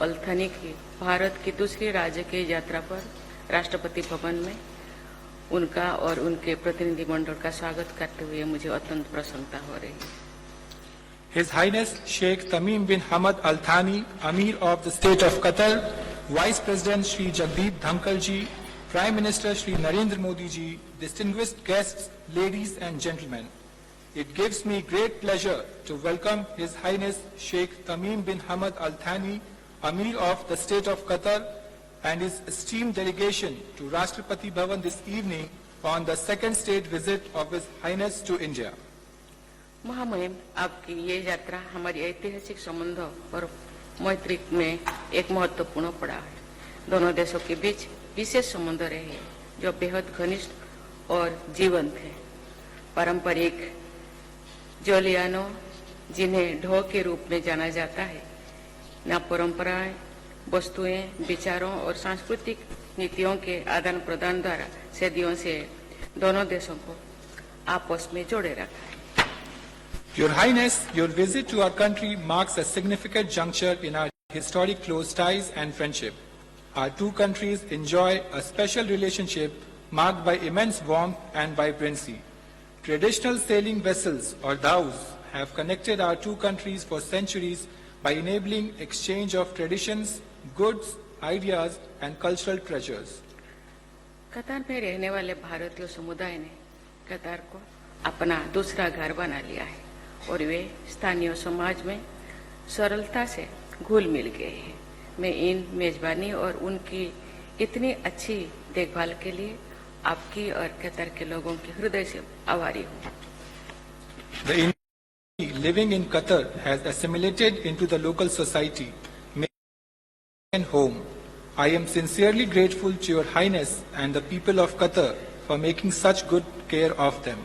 अल्थानी की भारत की दूसरी राजकीय यात्रा पर राष्ट्रपति भवन में उनका और उनके प्रतिनिधिमंडल का स्वागत करते हुए मुझे अत्यंत प्रसन्नता हो रही है। His Highness Sheikh Tamim bin Hamad Al Thani, Amir of the State of Qatar, Vice President Shri Jagdeep Dhankal ji, Prime Minister Shri Narendra Modi ji, distinguished guests, ladies and gentlemen. It gives me great pleasure to welcome His Highness Sheikh Tamim bin Hamad Al Thani, Amir of the State of Qatar, and his esteemed delegation to Rashtrapati Bhavan this evening on the second state visit of His Highness to India. महामहिम, आपकी ये यात्रा हमारी ऐतिहासिक संबंधों और मैत्री में एक महत्वपूर्ण पड़ाव है। दोनों देशों के बीच विशेष संबंध रहे हैं जो बेहद घनिष्ठ और जीवंत है। पारंपरिक जोलियानो, जिन्हें ढो के रूप में जाना जाता है, न परंपराएं, वस्तुएं, विचारों और सांस्कृतिक नीतियों के आदान प्रदान द्वारा सदियों से दोनों देशों को आपस में जोड़े रखा है। Your Highness, your visit to our country marks a significant juncture in our historic close ties and friendship. Our two countries enjoy a special relationship marked by immense warmth and vibrancy. Traditional sailing vessels or dhows have connected our two countries for centuries by enabling exchange of traditions, goods, ideas and cultural treasures. कतार में रहने वाले भारतीय समुदाय ने कतार को अपना दूसरा घर बना लिया है और वे स्थानीय समाज में सरलता से घुल मिल गए हैं। मैं इन मेजबानी और उनकी इतनी अच्छी देखभाल के लिए आपकी और कतार के लोगों के हृदय से आभारी हूँ। The Indian living in Qatar has assimilated into the local society, making home. I am sincerely grateful to Your Highness and the people of Qatar for making such good care of them.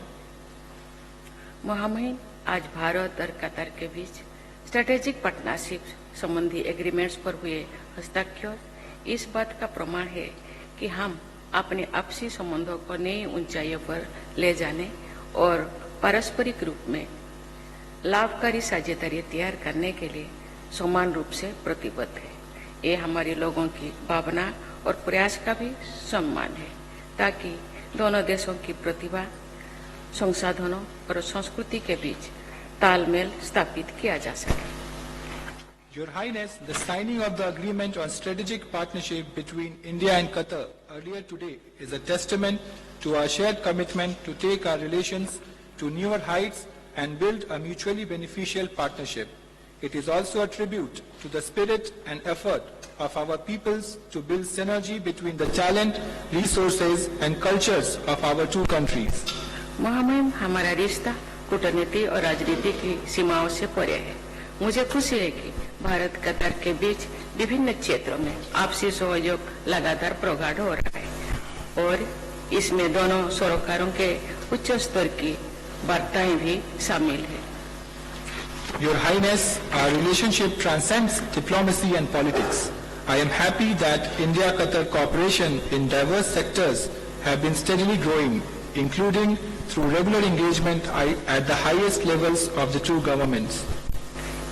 महामहिम, आज भारत और कतार के बीच strategic partnership संबंधी agreements पर हुए हस्ताक्षर इस बात का प्रमाण है कि हम अपने आपसी संबंधों को नई ऊंचाइयों पर ले जाने और पारस्परिक रूप में लाभकारी साझेदारी तैयार करने के लिए समान रूप से प्रतिबद्ध है। ये हमारे लोगों की भावना और प्रयास का भी सम्मान है ताकि दोनों देशों की प्रतिभा, संसाधनों और संस्कृति के बीच तालमेल स्थापित किया जा सके। Your Highness, the signing of the agreement on strategic partnership between India and Qatar earlier today is a testament to our shared commitment to take our relations to newer heights and build a mutually beneficial partnership. It is also a tribute to the spirit and effort of our peoples to build synergy between the talent, resources and cultures of our two countries. महामहिम, हमारा रिश्ता कूटनीति और राजनीति की सीमाओं से परे है। मुझे खुशी है कि भारत कतार के बीच विभिन्न क्षेत्रों में आपसी सहयोग लगातार प्रगाढ़ हो रहा है और इसमें दोनों सरोकारों के उच्च स्तर की वार्ताएं भी शामिल है। Your Highness, our relationship transcends diplomacy and politics. I am happy that India-Qatar cooperation in diverse sectors have been steadily growing, including through regular engagement at the highest levels of the two governments.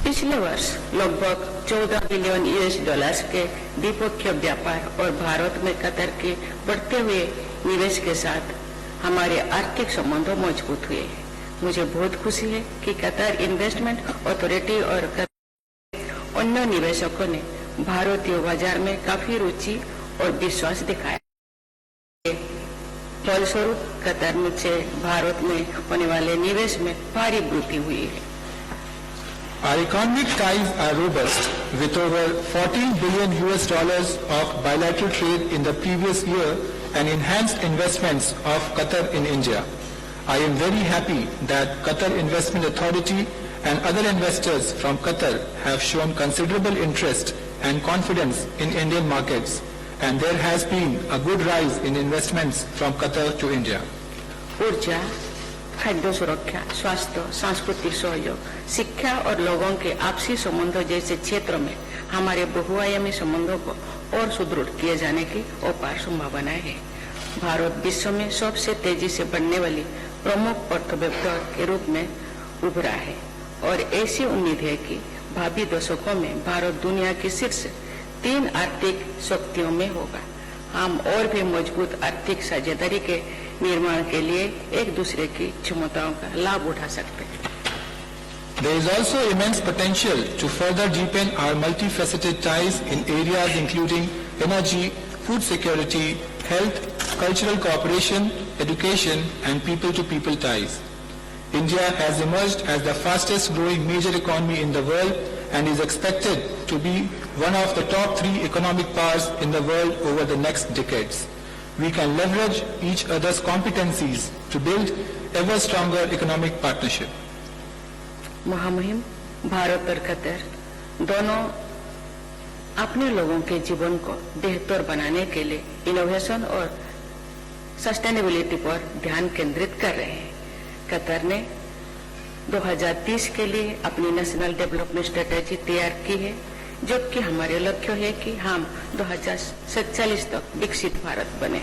पिछले वर्ष लगभग 14 billion US dollars के द्विपक्षीय व्यापार और भारत में कतार के बढ़ते हुए निवेश के साथ हमारे आर्थिक संबंध मजबूत हुए हैं। मुझे बहुत खुशी है कि कतार इन्वेस्टमेंट अथॉरिटी और अन्य निवेशकों ने भारतीय बाजार में काफी रुचि और विश्वास दिखाया। फलस्वरूप कतार से भारत में होने वाले निवेश में भारी वृद्धि हुई है। Our economic ties are robust, with over 14 billion US dollars of bilateral trade in the previous year and enhanced investments of Qatar in India. I am very happy that Qatar Investment Authority and other investors from Qatar have shown considerable interest and confidence in Indian markets, and there has been a good rise in investments from Qatar to India. ऊर्जा, खाद्य सुरक्षा, स्वास्थ्य, सांस्कृतिक सहयोग, शिक्षा और लोगों के आपसी संबंधों जैसे क्षेत्रों में हमारे बहुआयामी संबंधों को और सुदृढ़ किए जाने की अपार संभावना है। भारत विश्व में सबसे तेजी से बढ़ने वाली प्रमुख अर्थव्यवस्था के रूप में उभरा है और ऐसी उम्मीद है कि भावी दशकों में भारत दुनिया की शीर्ष तीन आर्थिक शक्तियों में होगा। हम और भी मजबूत आर्थिक साझेदारी के निर्माण के लिए एक दूसरे की क्षमताओं का लाभ उठा सकते हैं। There is also immense potential to further deepen our multifaceted ties in areas including energy, food security, health, cultural cooperation, education, and people-to-people ties. India has emerged as the fastest growing major economy in the world and is expected to be one of the top 3 economic powers in the world over the next decades. We can leverage each other's competencies to build ever stronger economic partnership. महामुहिम Bharat और Qatar दोनों अपने लोगों के जीवन को बेहतर बनाने के लिए इनोवेशन और सस्टेनेबिलिटी पर ध्यान केंद्रित कर रहे हैं। कतर ने 2030 के लिए अपनी नेशनल डेवलपमेंट स्ट्रेटेजी तैयार की है, जबकि हमारे लक्ष्य है कि हम 2047 तक विकसित भारत बने।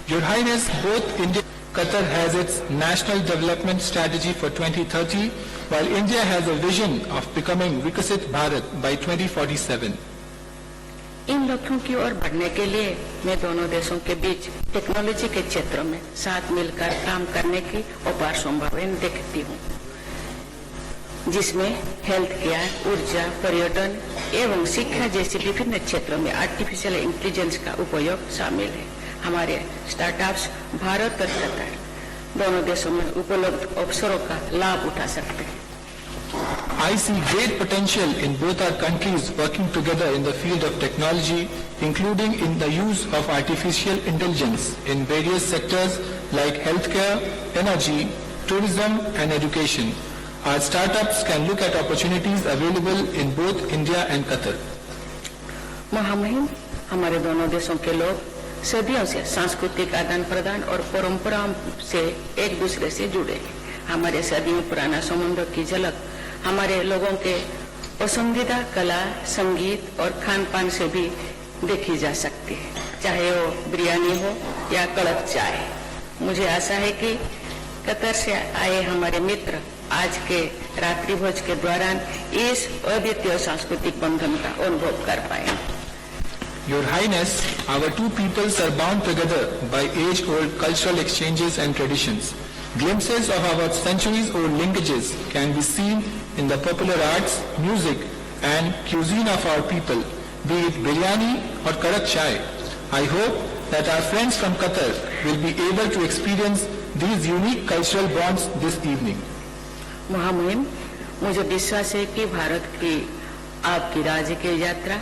Your Highness, both India Qatar has its national development strategy for 2030, while India has a vision of becoming Viksit Bharat by 2047. इन लक्ष्यों की ओर बढ़ने के लिए मैं दोनों देशों के बीच टेक्नोलॉजी के क्षेत्र में साथ मिलकर काम करने की अपार संभावना देखती हूँ, जिसमें हेल्थ केयर, ऊर्जा, पर्यटन एवं शिक्षा जैसे विभिन्न क्षेत्रों में आर्टिफिशियल इंटेलिजेंस का उपयोग शामिल है। हमारे स्टार्टअप्स भारत और कतर दोनों देशों में उपलब्ध अवसरों का लाभ उठा सकते हैं। I see great potential in both our countries working together in the field of technology, including in the use of artificial intelligence in various sectors like healthcare, energy, tourism, and education. Our startups can look at opportunities available in both India and Qatar. महामहिम हमारे दोनों देशों के लोग सदियों से सांस्कृतिक आदान प्रदान और परंपराओं से एक दूसरे से जुड़े हैं। हमारे सदियों पुराना संबंधों की झलक हमारे लोगों के पसंदीदा कला, संगीत और खान पान से भी देखी जा सकती है, चाहे वो बिरयानी हो या कड़क चाय। मुझे आशा है कि कतर से आए हमारे मित्र आज के रात्रि भोज के दौरान इस अद्वितीय सांस्कृतिक बंधन का अनुभव कर पाएंगे। Your Highness, our two peoples are bound together by age-old cultural exchanges and traditions. Glimpses of our centuries-old linkages can be seen in the popular arts, music, and cuisine of our people, be it biryani or karak chai. I hope that our friends from Qatar will be able to experience these unique cultural bonds this evening. महामुहिम, मुझे विश्वास है कि भारत की आपकी राज्य की यात्रा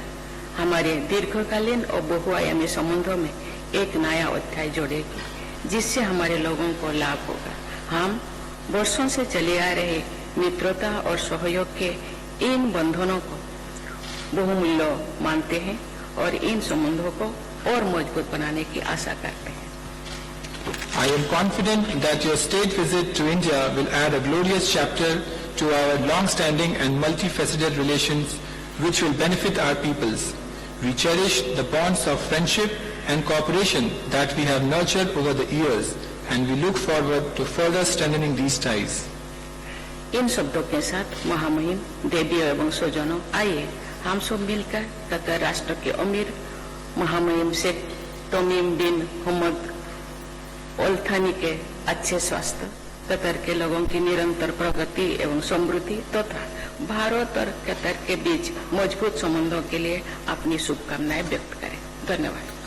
हमारे दीर्घकालीन और बहुआयामी संबंधों में एक नया अध्याय जोड़ेगी, जिससे हमारे लोगों को लाभ होगा। हम वर्षों से चले आ रहे मित्रता और सहयोग के इन बंधनों को बहुमूल्य मानते हैं और इन संबंधों को और मजबूत बनाने की आशा करते हैं। I am confident that your state visit to India will add a glorious chapter to our long-standing and multifaceted relations, which will benefit our peoples. We cherish the bonds of friendship and cooperation that we have nurtured over the years, and we look forward to further strengthening these ties. इन शब्दों के साथ महामहिम देवियों एवं स्वजनों, आइए हम सब मिलकर कतर राष्ट्र के अमीर महामहिम शेख तमीम बिन हमद अल थानी के अच्छे स्वास्थ्य, कतर के लोगों की निरंतर प्रगति एवं समृद्धि तथा भारत और कतर के बीच मजबूत संबंधों के लिए अपनी शुभकामनाएं व्यक्त करें। धन्यवाद।